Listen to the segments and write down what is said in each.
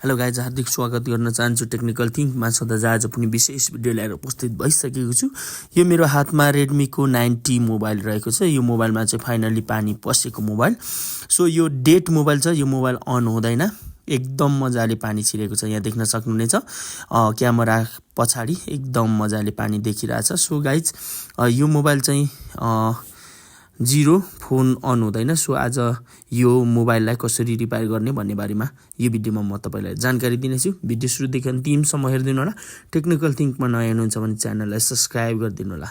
Hello guys, हार्दिक स्वागत गर्न चाहन्छु टेक्निकल थिङ्कमा। सधैँ आज पनि विशेष भिडियो ल्याएर उपस्थित भइसकेको छु। यो मेरो हातमा रेडमीको 9T मोबाइल रहेको छ। यो मोबाइलमा चाहिँ फाइनली पानी पसेको मोबाइल। सो यो डेट मोबाइल छ, यो मोबाइल अन हुँदैन, एकदम मजाले पानी छिरेको छ। यहाँ देख्न सक्नुहुनेछ क्यामेरा पछाडि एकदम मजाले पानी देखिरहेछ। सो गाइज यो मोबाइल चाहिँ जिरो फोन अन हुँदैन। सो आज यो मोबाइललाई कसरी रिपेयर गर्ने भन्ने बारेमा यो भिडियोमा म तपाईलाई जानकारी दिनेछु। भिडियो सुरुदेखि अन्तिमसम्म हेरिदिनु होला। टेक्निकल थिङ्कमा नयाँ हुनुहुन्छ भने च्यानललाई सब्स्क्राइब गरिदिनु होला।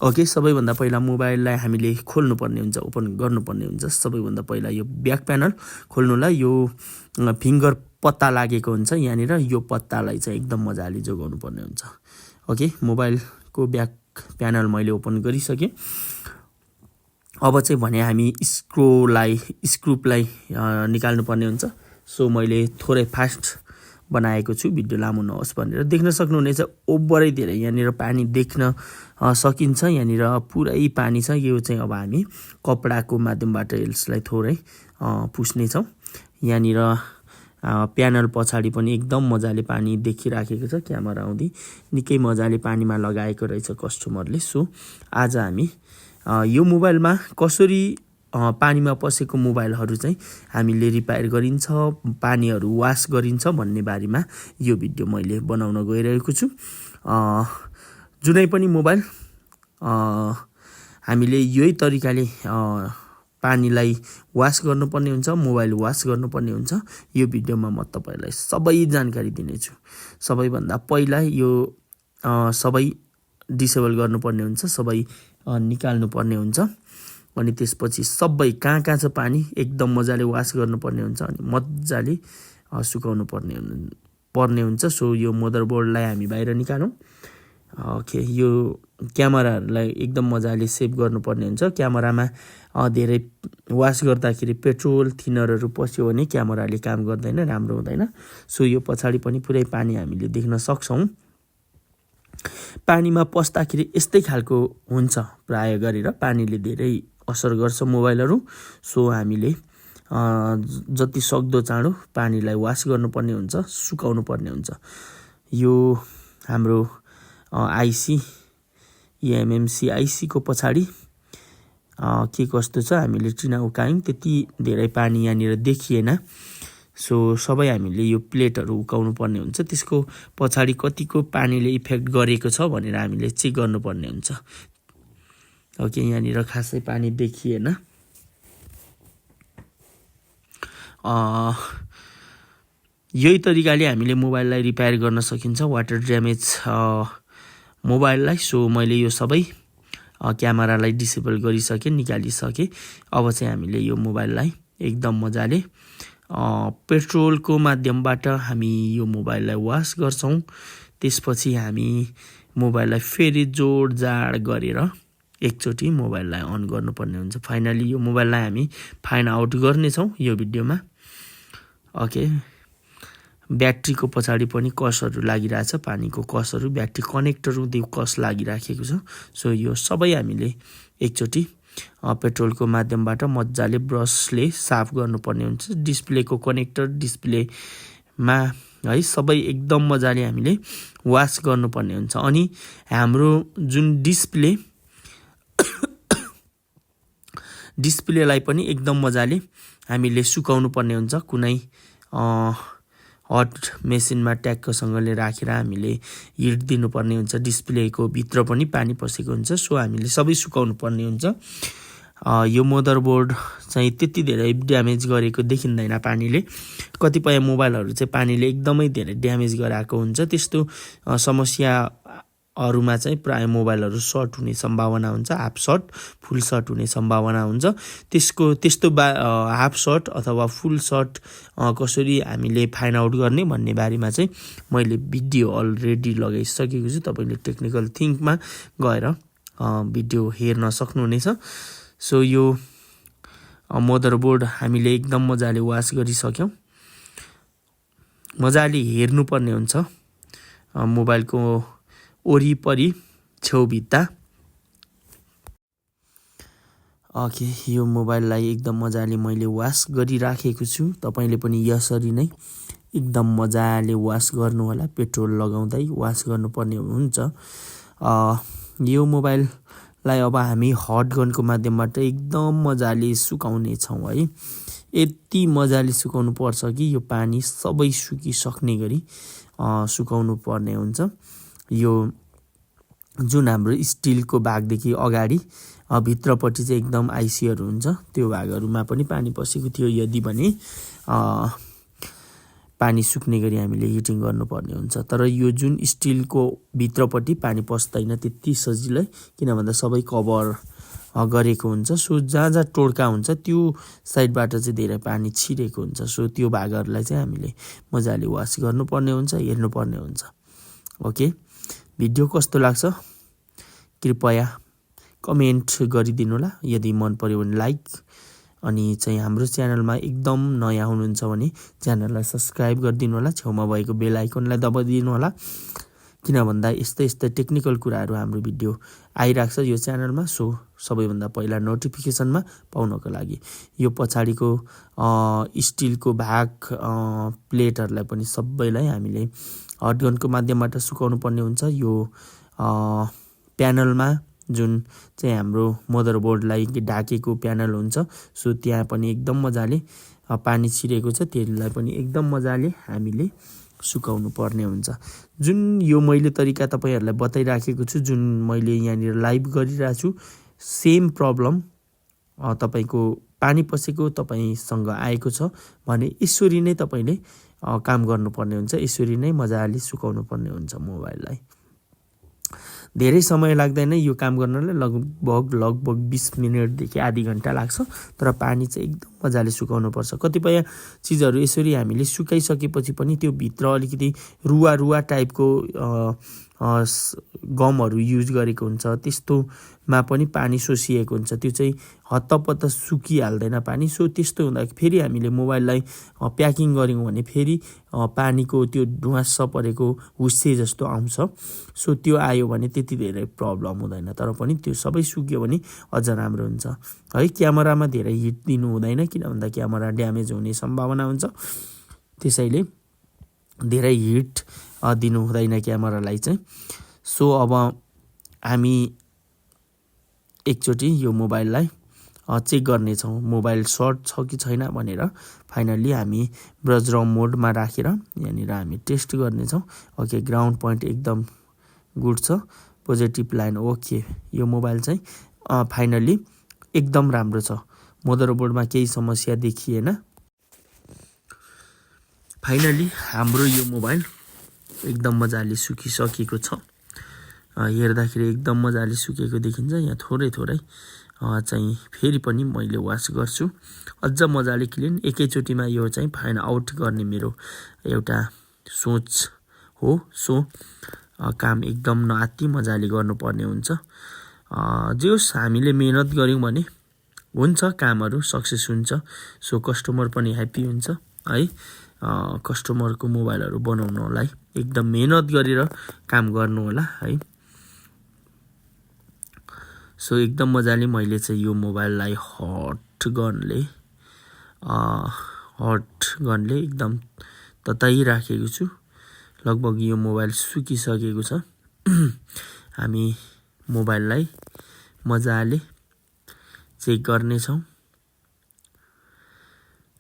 ओके, सबैभन्दा पहिला मोबाइललाई हामीले खोल्नुपर्ने हुन्छ, ओपन गर्नुपर्ने हुन्छ। सबैभन्दा पहिला यो ब्याक प्यानल खोल्नुलाई यो फिङ्गर पत्ता लागेको हुन्छ यहाँनिर, यो पत्तालाई चाहिँ एकदम मजाले जोगाउनु पर्ने हुन्छ। ओके, मोबाइलको ब्याक प्यानल मैले ओपन गरिसकेँ। अब चाहिँ भने हामी स्क्रुपलाई निकाल्नु पर्ने हुन्छ। सो मैले थोरै फास्ट बनाएको छु भिडियो लामो नहोस् भनेर। देख्न सक्नुहुनेछ ओभरै धेरै यहाँनिर पानी देख्न सकिन्छ। यहाँनिर पुरै पानी छ। यो चाहिँ अब हामी कपडाको माध्यमबाट यसलाई थोरै पुस्नेछौँ। यहाँनिर प्यानल पछाडि पनि एकदम मजाले पानी देखिराखेको छ। क्यामेरा आउँदै निकै मजाले पानीमा लगाएको रहेछ कस्टमरले। सो आज हामी यो मोबाइलमा कसरी पानीमा पसेको मोबाइलहरू चाहिँ हामीले रिपेयर गरिन्छ, पानीहरू वास गरिन्छ भन्ने बारेमा यो भिडियो मैले बनाउन गइरहेको छु। जुनै पनि मोबाइल हामीले यही तरिकाले पानीलाई वास गर्नुपर्ने हुन्छ, मोबाइल वास गर्नुपर्ने हुन्छ। यो भिडियोमा म तपाईलाई सबै जानकारी दिनेछु। सबैभन्दा पहिला यो सबै डिसेबल गर्नुपर्ने हुन्छ, सबै निकाल्नु पर्ने हुन्छ। अनि त्यसपछि सबै कहाँ छ पानी एकदम मजाले वास गर्नुपर्ने हुन्छ अनि मजाले सुकाउनु पर्ने हुन्छ। सो यो मदरबोर्डलाई हामी बाहिर निकालौँ। ओके, यो क्यामेराहरूलाई एकदम मजाले सेभ गर्नुपर्ने हुन्छ। क्यामेरामा धेरै वास गर्दाखेरि पेट्रोल थिनरहरू पस्यो भने क्यामेराले काम गर्दैन, राम्रो हुँदैन। सो यो पछाडि पनि पुरै पानी हामीले देख्न सक्छौँ। पानीमा पस्दाखेरि यस्तै खालको हुन्छ प्राय गरेर, पानीले धेरै असर गर्छ मोबाइलहरू। सो हामीले जति सक्दो चाँडो पानीलाई वास गर्नुपर्ने हुन्छ, सुकाउनु पर्ने हुन्छ। यो हाम्रो आइसी एमएमसी आइसीको पछाडि के कस्तो छ हामीले चिना उकायौँ, त्यति धेरै पानी यहाँनिर देखिएन। सो सबै हामीले यो प्लेटहरू उकाउनु पर्ने हुन्छ। त्यसको पछाडि कतिको पानीले इफेक्ट गरेको छ भनेर हामीले चेक गर्नुपर्ने हुन्छ। ओके, यहाँनिर खासै पानी देखिएन। यही तरिकाले हामीले मोबाइललाई रिपेयर गर्न सकिन्छ, वाटर ड्यामेज मोबाइललाई। सो मैले यो सबै क्यामेरालाई डिसेबल गरिसकेँ, निकालिसकेँ। अब चाहिँ हामीले यो मोबाइललाई एकदम मजाले पेट्रोलको माध्यमबाट हामी यो मोबाइललाई वास गर्छौँ। त्यसपछि हामी मोबाइललाई फेरि जोडजाड गरेर एकचोटि मोबाइललाई अन गर्नुपर्ने हुन्छ। फाइनली यो मोबाइललाई हामी फाइन आउट गर्नेछौँ यो भिडियोमा। ओके, ब्याट्रीको पछाडि पनि कसहरू लागिरहेछ, पानीको कसहरू, ब्याट्री कनेक्टरहरू त्यो कस लागिराखेको छ। सो यो सबै हामीले एकचोटि पेट्रोलको माध्यमबाट मजाले ब्रसले साफ गर्नुपर्ने हुन्छ। डिस्प्लेको कनेक्टर, डिस्प्लेमा है सबै एकदम मजाले हामीले वास गर्नुपर्ने हुन्छ। अनि हाम्रो जुन डिस्प्लेलाई पनि एकदम मजाले हामीले सुकाउनु पर्ने हुन्छ। कुनै हट मेसिनमा ट्याक्कसँगले राखेर हामीले हिट दिनुपर्ने हुन्छ। डिस्प्लेको भित्र पनि पानी पसेको हुन्छ। सो हामीले सबै सुकाउनु पर्ने हुन्छ। यो मदरबोर्ड चाहिँ त्यति धेरै ड्यामेज गरेको देखिँदैन पानीले। कतिपय मोबाइलहरू चाहिँ पानीले एकदमै धेरै ड्यामेज गराएको हुन्छ। त्यस्तो समस्याहरूमा चाहिँ प्राय मोबाइलहरू सर्ट हुने सम्भावना हुन्छ, हाफ सर्ट फुल सर्ट हुने सम्भावना हुन्छ। त्यस्तो हाफ सर्ट अथवा फुल सर्ट कसरी हामीले फाइन आउट गर्ने भन्ने बारेमा चाहिँ मैले भिडियो अलरेडी लगाइसकेको छु। तपाईँले टेक्निकल थिङ्कमा गएर भिडियो हेर्न सक्नुहुनेछ। सो यो मदरबोर्ड हामीले एकदम मजाले वास गरिसक्यौँ। मजाले हेर्नुपर्ने हुन्छ मोबाइलको वरिपरि छेउभित्ता। ओके, यो मोबाइललाई एकदम मजाले मैले वास गरिराखेको छु। तपाईँले पनि यसरी नै एकदम मजाले वास गर्नु होला, पेट्रोल लगाउँदै वास गर्नुपर्ने हुन्छ। यो मोबाइललाई अब हामी हट गनको माध्यमबाट एकदम मजाले सुकाउने छौँ है। यति मजाले सुकाउनु पर्छ कि यो पानी सबै सुकिसक्ने गरी सुकाउनु पर्ने हुन्छ। यो जुन हाम्रो स्टिलको भागदेखि अगाडि भित्रपट्टि चाहिँ एकदम आइसीहरू हुन्छ, त्यो भागहरूमा पनि पानी पसेको थियो। यदि भने पानी सुक्ने गरी हामीले हिटिङ गर्नुपर्ने हुन्छ। तर यो जुन स्टिलको भित्रपट्टि पानी पस्दैन त्यति सजिलै, किन भन्दा सबै कभर गरेको हुन्छ। सो जहाँ जहाँ टोड्का हुन्छ त्यो साइडबाट चाहिँ धेरै पानी छिरेको हुन्छ। सो त्यो भागहरूलाई चाहिँ हामीले मजाले वास गर्नुपर्ने हुन्छ, हेर्नुपर्ने हुन्छ। ओके, भिडियो कस्तो लाग्छ कृपया कमेन्ट गरिदिनु होला। यदि मन पर्यो भने लाइक, अनि चाहिँ हाम्रो च्यानलमा एकदम नयाँ हुनुहुन्छ भने च्यानललाई सब्सक्राइब गरिदिनु होला। छेउमा भएको बेल आइकनलाई दबाइदिनु होला, किन भन्दा यस्तै टेक्निकल कुराहरू हाम्रो भिडियो आइरहेको छ यो च्यानलमा। सो सबैभन्दा पहिला नोटिफिकेसनमा पाउनको लागि यो पछाडिको स्टिलको भाग प्लेटहरूलाई पनि सबैलाई हामीले हटगनको माध्यमबाट सुकाउनु पर्ने हुन्छ। यो प्यानलमा जुन चाहिँ हाम्रो मदरबोर्डलाई ढाकेको प्यानल हुन्छ, सो त्यहाँ पनि एकदम मजाले पानी छिरेको छ, त्यसलाई पनि एकदम मजाले हामीले सुकाउनु पर्ने हुन्छ। जुन यो मैले तरिका तपाईहरुलाई बताइराखेको छु, जुन मैले यहाँनिर लाइभ गरिरहेको छु, सेम प्रब्लम तपाईको पानी पसेको तपाईसँग आएको छ भने यसरी नै तपाईले काम गर्नुपर्ने हुन्छ। यसरी नै मजाले सुकाउनु पर्ने हुन्छ मोबाइललाई। धेरै समय लाग्दैन यो काम गर्नलाई, लगभग 20 मिनेटदेखि आधी घण्टा लाग्छ। तर पानी चाहिँ एकदम मजाले सुकाउनु पर्छ। कतिपय चीजहरू यसरी हामीले सुकाइसकेपछि पनि त्यो भित्र अलिकति रुवा टाइपको गमहरू युज गरेको हुन्छ, त्यस्तोमा पनि पानी सोसिएको हुन्छ, त्यो चाहिँ हत्तपत्त सुकिहाल्दैन पानी। सो त्यस्तो हुँदा फेरि हामीले मोबाइललाई प्याकिङ गर्यौँ भने फेरि पानीको त्यो ढुवास्स परेको हुस्से जस्तो आउँछ। सो त्यो आयो भने त्यति धेरै प्रब्लम हुँदैन, तर पनि त्यो सबै सुक्यो भने अझ राम्रो हुन्छ है। क्यामेरामा धेरै हिट दिनु हुँदैन, किन भन्दा क्यामेरा ड्यामेज हुने सम्भावना हुन्छ। त्यसैले धेरै हिट दिनु हुँदैन क्यामेरालाई चाहिँ। सो अब हामी एकचोटि यो मोबाइललाई चेक गर्नेछौँ, मोबाइल सर्ट छ कि छैन भनेर। फाइनल्ली हामी ब्रज रम मोडमा राखेर यहाँनिर हामी टेस्ट गर्नेछौँ। ओके, ग्राउन्ड पोइन्ट एकदम गुड छ, पोजिटिभ लाइन ओके। यो मोबाइल चाहिँ फाइनल्ली एकदम राम्रो छ, मदरबोर्डमा केही समस्या देखिएन। फाइनल्ली हाम्रो यो मोबाइल एकदम मजाले सुकिसकेको छ। हेर्दाखेरि एकदम मजाले सुकेको देखिन्छ। यहाँ थोरै चाहिँ फेरि पनि मैले वास गर्छु, अझ मजाले क्लिन एकैचोटिमा यो चाहिँ फाइन आउट गर्ने मेरो एउटा सोच हो। सो काम एकदम नआत्ती मजाले गर्नुपर्ने हुन्छ। जे होस्, हामीले मेहनत गऱ्यौँ भने हुन्छ, कामहरू सक्सेस हुन्छ। सो कस्टमर पनि ह्याप्पी हुन्छ है। कस्टमरको मोबाइलहरू बनाउनलाई एकदम मेहनत गरेर काम गर्नु होला है। सो एकदम मजाले मैले चाहिँ यो मोबाइललाई हट गनले एकदम तताइराखेको छु। लगभग यो मोबाइल सुकिसकेको छ। हामी मोबाइललाई मजाले चेक गर्नेछौँ।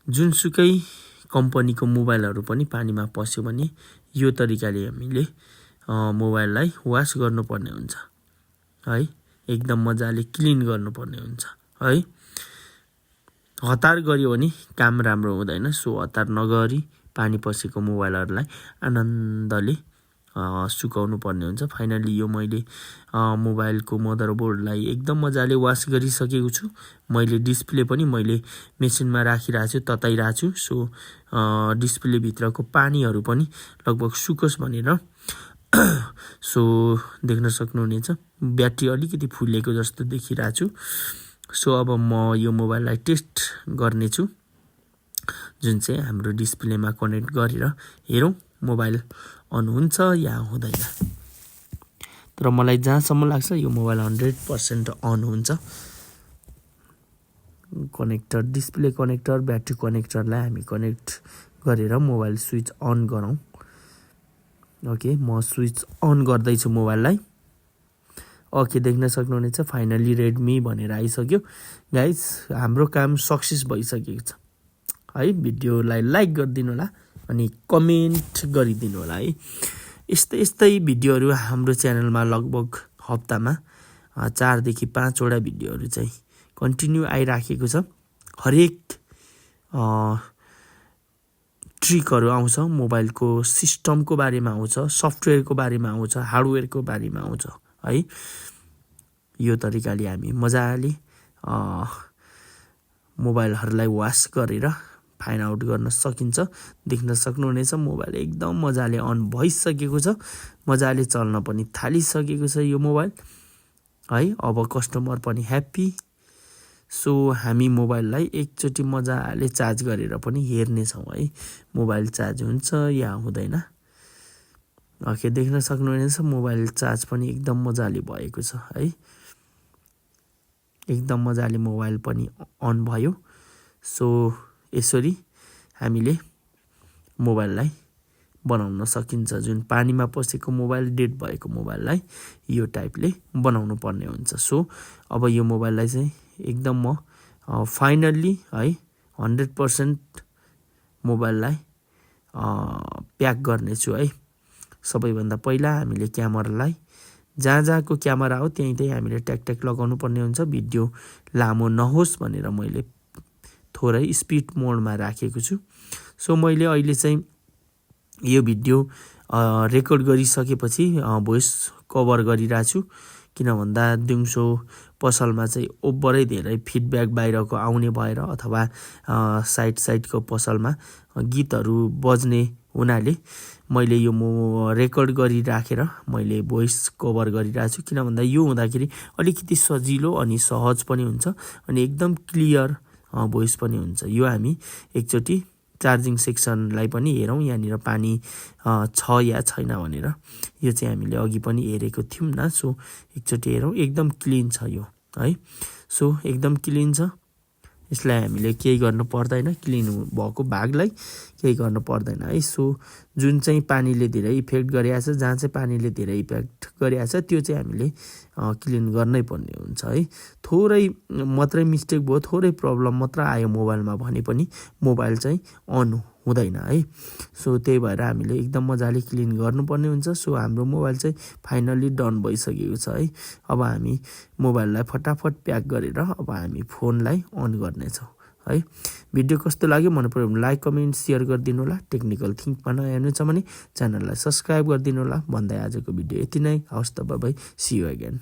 जुनसुकै कम्पनीको मोबाइलहरू पनि पानीमा पस्यो भने यो तरिकाले हामीले मोबाइललाई वास गर्नुपर्ने हुन्छ है। एकदम मजाले क्लिन गर्नुपर्ने हुन्छ है। हतार गर्यो भने काम राम्रो हुँदैन। सो हतार नगरी पानी पसेको मोबाइलहरूलाई आनन्दले सुकाउनु पर्ने हुन्छ। फाइनल्ली यो मैले मोबाइलको मदरबोर्डलाई एकदम मजाले वास गरिसकेको छु। मैले डिस्प्ले पनि मैले मेसिनमा राखिरहेको छु, तताइरहेको छु। सो डिस्प्ले भित्रको पानीहरू पनि लगभग सुकोस् भनेर सो देख्न सक्नुहुनेछ। ब्याट्री अलिकति फुलेको जस्तो देखिरहेको छु। सो अब म यो मोबाइललाई टेस्ट गर्नेछु, जुन चाहिँ हाम्रो डिस्प्लेमा कनेक्ट गरेर हेरौँ मोबाइल अन हुन्छ या हुँदैन। तर मलाई जहाँसम्म लाग्छ यो मोबाइल 100% अन हुन्छ। कनेक्टर, डिस्प्ले कनेक्टर, ब्याट्री कनेक्टरलाई हामी कनेक्ट गरेर मोबाइल स्विच अन गरौँ। ओके, म स्विच अन गर्दैछु मोबाइललाई। ओके, देख्न सक्नुहुनेछ फाइनली रेडमी भनेर आइसक्यो। गाइज, हाम्रो काम सक्सेस भइसकेको छ है। भिडियोलाई लाइक गरिदिनु होला अनि कमेन्ट गरिदिनु होला है। यस्तै भिडियोहरू हाम्रो च्यानलमा लगभग हप्तामा 4 देखि 5 वटा भिडियोहरू चाहिँ कन्टिन्यू आइराखेको छ। हरेक ट्रिकहरू आउँछ, मोबाइलको सिस्टमको बारेमा आउँछ, सफ्टवेयरको बारेमा आउँछ, हार्डवेयरको बारेमा आउँछ है। यो तरिकाले हामी मजाले मोबाइलहरूलाई वास गरेर फाइन आउट गर्न सकिन्छ। देख्न सक्नुहुनेछ मोबाइल एकदम मजाले अन भइसकेको छ, मजाले चल्न पनि थालिसकेको छ यो मोबाइल है। अब कस्टमर पनि ह्याप्पी। सो हामी मोबाइललाई एकचोटि मजाले चार्ज गरेर पनि हेर्नेछौँ है, मोबाइल चार्ज हुन्छ या हुँदैन। ओके, देख्न सक्नुहुनेछ मोबाइल चार्ज पनि एकदम मजाले भएको छ है। एकदम मजाले मोबाइल पनि अन भयो। सो यसरी हामीले मोबाइललाई बनाउन सकिन्छ। जुन पानीमा पसेको मोबाइल, डेड भएको मोबाइललाई यो टाइपले बनाउनु पर्ने हुन्छ। सो अब यो मोबाइललाई चाहिँ एकदम म फाइनल्ली है 100% मोबाइललाई प्याक गर्नेछु है। सबैभन्दा पहिला हामीले क्यामेरालाई जहाँको क्यामेरा हो त्यहीँ हामीले ट्याक लगाउनु पर्ने हुन्छ। भिडियो लामो नहोस् भनेर मैले थोरै स्पिड मोडमा राखेको छु। सो मैले अहिले चाहिँ यो भिडियो रेकर्ड गरिसकेपछि भोइस कभर गरिरहेको छु। किन भन्दा दिउँसो पसलमा चाहिँ ओभरै धेरै फिडब्याक बाहिरको आउने भएर अथवा साइडको पसलमा गीतहरू बज्ने हुनाले मैले यो रेकर्ड गरिराखेर मैले भोइस कभर गरिरहेको छु। किन भन्दा यो हुँदाखेरि अलिकति सजिलो अनि सहज पनि हुन्छ अनि एकदम क्लियर भोइस पनि हुन्छ। यो हामी एकचोटि चार्जिङ सेक्सनलाई पनि हेरौँ, यहाँनिर पानी छ या छैन भनेर। यो चाहिँ हामीले अघि पनि हेरेको थियौँ न। सो एकचोटि हेरौँ, एकदम क्लिन छ यो है। सो एकदम क्लिन छ, यसलाई हामीले केही गर्नु पर्दैन, क्लिन भएको भागलाई केही गर्नु पर्दैन है। सो जुन चाहिँ पानीले धेरै इफेक्ट गरिरहेको छ, जहाँ चाहिँ पानीले धेरै इफेक्ट गरिरहेको छ त्यो चाहिँ हामीले क्लिन गर्नै पर्ने हुन्छ है। थोरै मात्रै मिस्टेक भयो, थोरै प्रब्लम मात्र आयो मोबाइलमा भने पनि मोबाइल चाहिँ अन हुँदैन है। सो त्यही भएर हामीले एकदम मजाले क्लिन गर्नुपर्ने हुन्छ। सो हाम्रो मोबाइल चाहिँ फाइनल्ली डन भइसकेको छ है। अब हामी मोबाइललाई फटाफट प्याक गरेर अब हामी फोनलाई अन गर्नेछौँ है। भिडियो कस्तो लाग्यो मन पर्यो भने लाइक, कमेन्ट, सेयर गरिदिनु होला। टेक्निकल थिङ्कमा नयाँ हुनुहुन्छ भने च्यानललाई सब्सक्राइब गरिदिनु होला। भन्दै आजको भिडियो यति नै। हवस् त, bye bye, see you again.